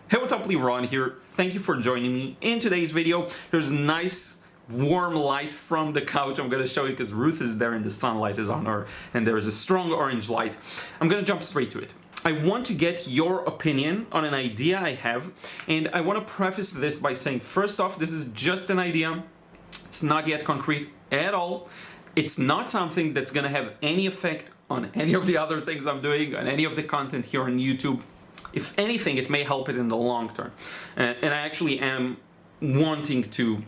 Hey, what's up, Liron here. Thank you for joining me in today's video. There's nice warm light from the couch. I'm going to show you because Ruth is there and the sunlight is on her and there is a strong orange light. I'm going to jump straight to it. I want to get your opinion on an idea I have, and I want to preface this by saying, first off, this is just an idea. It's not yet concrete at all. It's not something that's going to have any effect on any of the other things I'm doing, on any of the content here on YouTube. If anything, it may help it in the long term. And I actually am wanting to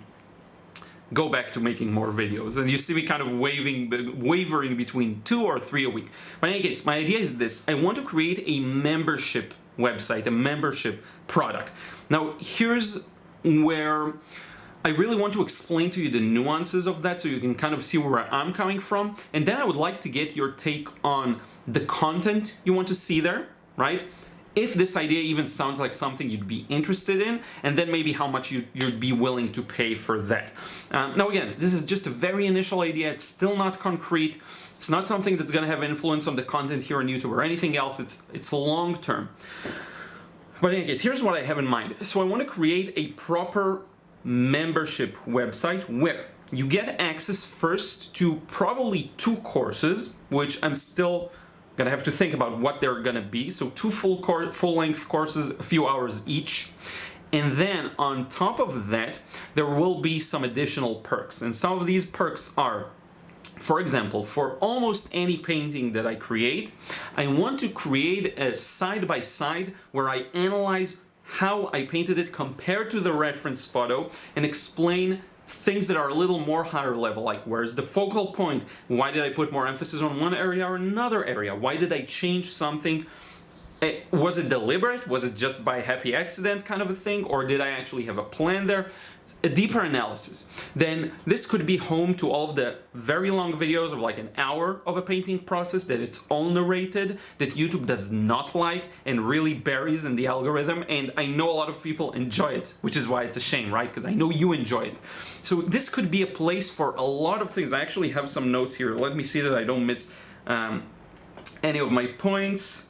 go back to making more videos. And you see me kind of wavering between 2 or 3 a week. But in any case, my idea is this. I want to create a membership website, a membership product. Now, here's where I really want to explain to you the nuances of that so you can kind of see where I'm coming from. And then I would like to get your take on the content you want to see there, right? If this idea even sounds like something you'd be interested in, and then maybe how much you'd be willing to pay for that. Now again, this is just a very initial idea. It's still not concrete. It's not something that's going to have influence on the content here on YouTube or anything else. It's long term. But in any case, here's what I have in mind. So I want to create a proper membership website where you get access first to probably 2 courses, which I'm still gonna have to think about what they're gonna be. So 2 full-length courses, a few hours each. And then on top of that, there will be some additional perks. And some of these perks are, for example, for almost any painting that I create, I want to create a side-by-side where I analyze how I painted it compared to the reference photo and explain things that are a little more higher level, like where's the focal point? Why did I put more emphasis on one area or another area? Why did I change something? Was it deliberate? Was it just by happy accident kind of a thing? Or did I actually have a plan there? A deeper analysis. Then this could be home to all of the very long videos of like an hour of a painting process that it's all narrated, that YouTube does not like and really buries in the algorithm. And I know a lot of people enjoy it, which is why it's a shame, right? Because I know you enjoy it. So this could be a place for a lot of things. I actually have some notes here. Let me see that I don't miss any of my points.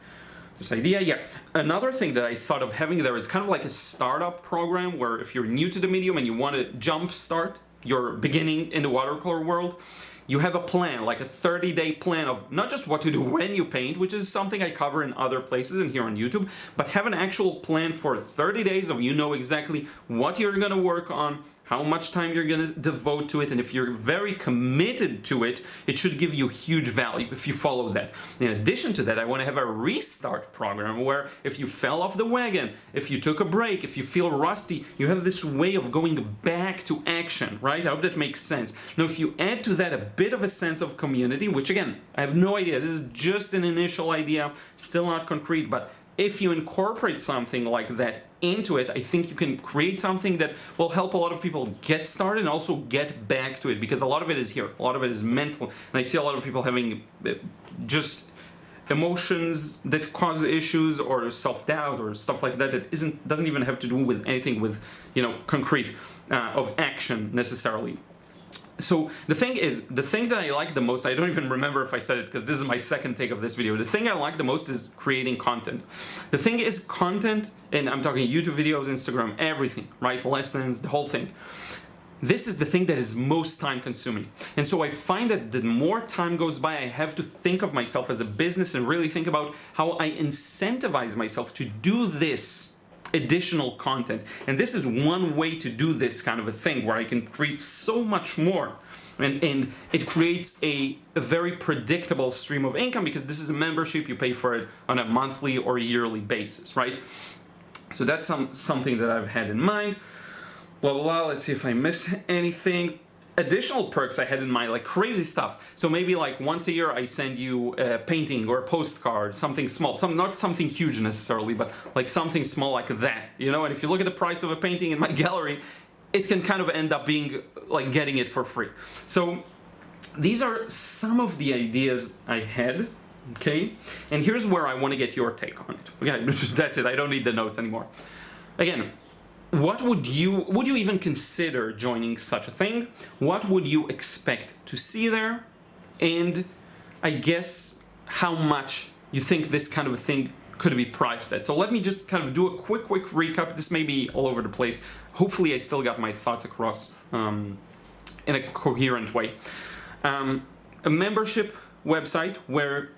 This idea, yeah. Another thing that I thought of having there is kind of like a startup program where if you're new to the medium and you want to jumpstart your beginning in the watercolor world, you have a plan, like a 30-day plan of not just what to do when you paint, which is something I cover in other places and here on YouTube, but have an actual plan for 30 days of you know exactly what you're going to work on, how much time you're going to devote to it, and if you're very committed to it, it should give you huge value if you follow that. In addition to that, I want to have a restart program where if you fell off the wagon, if you took a break, if you feel rusty, you have this way of going back to action, right? I hope that makes sense. Now, if you add to that a bit of a sense of community, which again, I have no idea, this is just an initial idea, still not concrete, but if you incorporate something like that into it, I think you can create something that will help a lot of people get started and also get back to it, because a lot of it is here, a lot of it is mental, and I see a lot of people having just emotions that cause issues or self-doubt or stuff like that that doesn't even have to do with anything with, you know, concrete of action necessarily. So the thing that I like the most, I don't even remember if I said it because this is my second take of this video. The thing I like the most is creating content. The thing is content, and I'm talking YouTube videos, Instagram, everything, right? Lessons, the whole thing. This is the thing that is most time consuming. And so I find that the more time goes by, I have to think of myself as a business and really think about how I incentivize myself to do this additional content. And this is one way to do this kind of a thing where I can create so much more. And it creates a very predictable stream of income because this is a membership, you pay for it on a monthly or yearly basis, right? So that's something that I've had in mind. Blah, blah, blah. Let's see if I missed anything. Additional perks I had in mind, like crazy stuff. So maybe like once a year I send you a painting or a postcard, something small, not something huge necessarily, but like something small like that, you know? And if you look at the price of a painting in my gallery, it can kind of end up being like getting it for free. So these are some of the ideas I had, okay? And here's where I want to get your take on it. Okay, that's it, I don't need the notes anymore. Again, what would you even consider joining such a thing? What would you expect to see there? And I guess how much you think this kind of a thing could be priced at. So let me just kind of do a quick recap. This may be all over the place. Hopefully I still got my thoughts across in a coherent way. A membership website where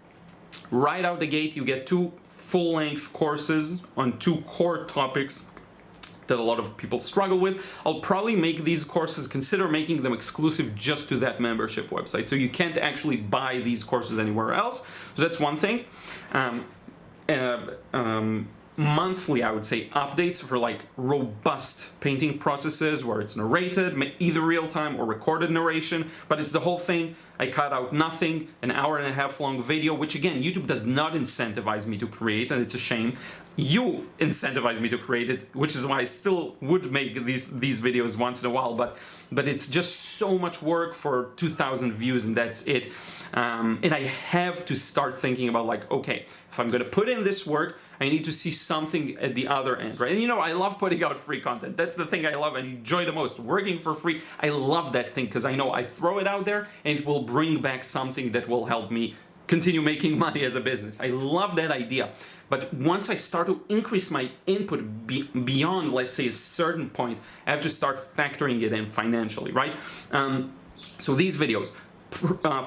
right out the gate you get 2 full-length courses on 2 core topics that a lot of people struggle with. I'll probably make these courses, consider making them exclusive just to that membership website, so you can't actually buy these courses anywhere else. So that's one thing. Monthly, I would say, updates for like robust painting processes where it's narrated, either real time or recorded narration, but it's the whole thing. I cut out nothing, an hour-and-a-half long video, which again, YouTube does not incentivize me to create, and it's a shame. You incentivize me to create it, which is why I still would make these videos once in a while, but it's just so much work for 2,000 views and that's it. And I have to start thinking about like, okay, if I'm gonna put in this work, I need to see something at the other end, right? And you know, I love putting out free content. That's the thing I love and enjoy the most. Working for free, I love that thing because I know I throw it out there and it will bring back something that will help me continue making money as a business. I love that idea. But once I start to increase my input beyond, let's say, a certain point, I have to start factoring it in financially, right? So these videos,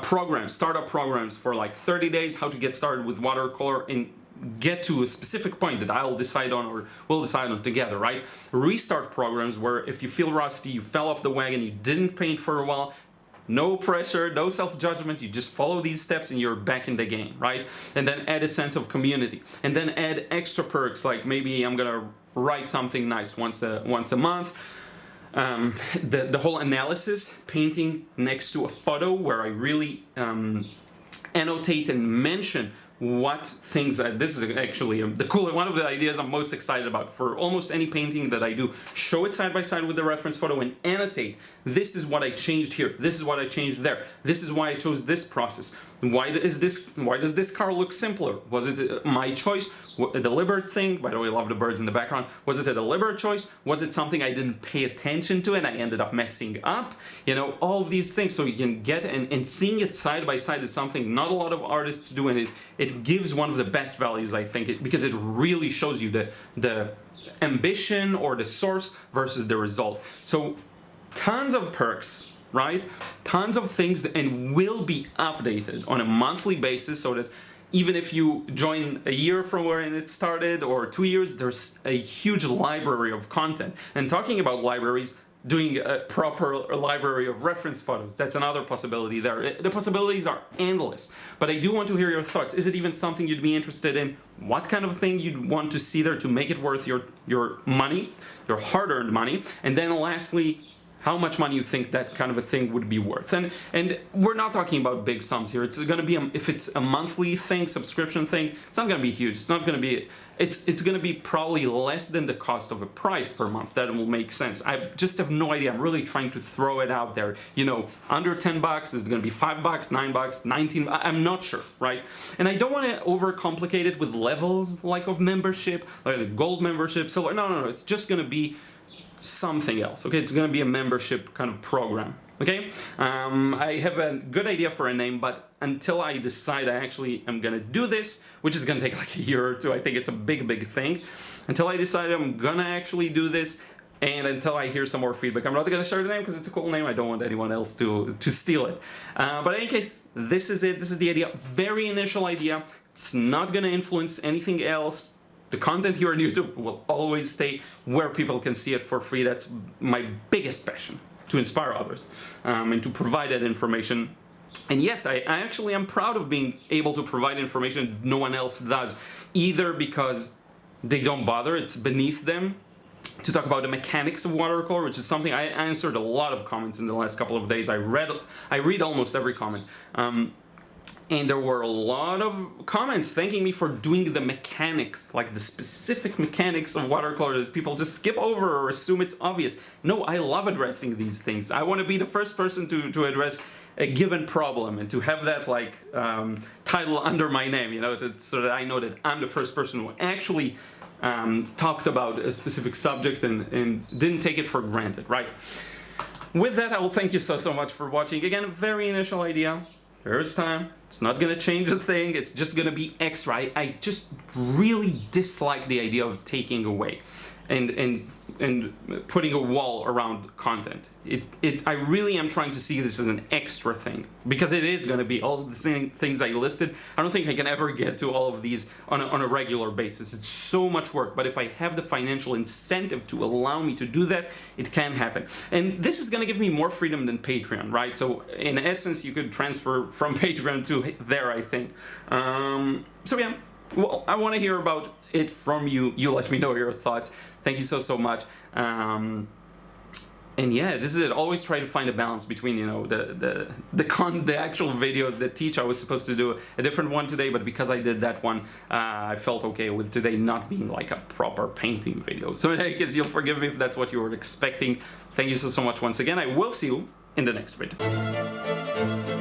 programs, startup programs for like 30 days, how to get started with watercolor and get to a specific point that I'll decide on or we'll decide on together, right? Restart programs where if you feel rusty, you fell off the wagon, you didn't paint for a while, no pressure, no self-judgment, you just follow these steps and you're back in the game, right? And then add a sense of community. And then add extra perks, like maybe I'm gonna write something nice once a month. The whole analysis, painting next to a photo where I really annotate and mention what things this is actually one of the ideas I'm most excited about for almost any painting that I do. Show it side by side with the reference photo and annotate. This is what I changed here. This is what I changed there. This is why I chose this process. Why does this car look simpler? Was it my choice? A deliberate thing? By the way, I love the birds in the background. Was it a deliberate choice? Was it something I didn't pay attention to and I ended up messing up? You know, all of these things, so you can get and seeing it side by side is something not a lot of artists do, and it gives one of the best values, I think, because it really shows you the ambition or the source versus the result. So tons of perks, right? Tons of things, and will be updated on a monthly basis so that even if you join a year from where it started or 2 years, there's a huge library of content. And talking about libraries, doing a proper library of reference photos, that's another possibility there. The possibilities are endless, but I do want to hear your thoughts. Is it even something you'd be interested in? What kind of thing you'd want to see there to make it worth your money, your hard-earned money? And then lastly, how much money you think that kind of a thing would be worth. And we're not talking about big sums here. It's going to be, if it's a monthly thing, subscription thing, it's not going to be huge. It's not going to be, it's going to be probably less than the cost of a price per month. That will make sense. I just have no idea. I'm really trying to throw it out there. You know, under 10 bucks, is it going to be 5 bucks, 9 bucks, 19? I'm not sure, right? And I don't want to overcomplicate it with levels like of membership, like a gold membership, silver. No. It's just going to be something else, okay? It's gonna be a membership kind of program, okay? I have a good idea for a name, but until I decide I actually am gonna do this, which is gonna take like a year or two, I think it's a big thing, until I decide I'm gonna actually do this, and until I hear some more feedback. I'm not gonna share the name because it's a cool name. I don't want anyone else to steal it. But in any case, this is it. This is the idea. Very initial idea. It's not gonna influence anything else. The content here on YouTube will always stay where people can see it for free. That's my biggest passion, to inspire others and to provide that information. And yes, I actually am proud of being able to provide information no one else does, either because they don't bother, it's beneath them to talk about the mechanics of watercolor, which is something I answered a lot of comments in the last couple of days. I read almost every comment. And there were a lot of comments thanking me for doing the mechanics, like the specific mechanics of watercolor that people just skip over or assume it's obvious. No, I love addressing these things. I want to be the first person to address a given problem and to have that like title under my name, you know, so that I know that I'm the first person who actually talked about a specific subject and didn't take it for granted, right? With that, I will thank you so much for watching. Again, a very initial idea. First time, it's not gonna change a thing, it's just gonna be extra. I just really dislike the idea of taking away and putting a wall around content. I really am trying to see this as an extra thing, because it is going to be all of the same things I listed. I don't think I can ever get to all of these on a regular basis. It's so much work, but if I have the financial incentive to allow me to do that, it can happen. And this is going to give me more freedom than Patreon, right? So in essence, you could transfer from Patreon to there, I think. So yeah, well, I want to hear about it from you. You let me know your thoughts. Thank you so much. And yeah, this is it. Always try to find a balance between, you know, the actual videos that teach. I was supposed to do a different one today, but because I did that one, I felt okay with today not being like a proper painting video. So in any case, you'll forgive me if that's what you were expecting. Thank you so much once again. I will see you in the next video.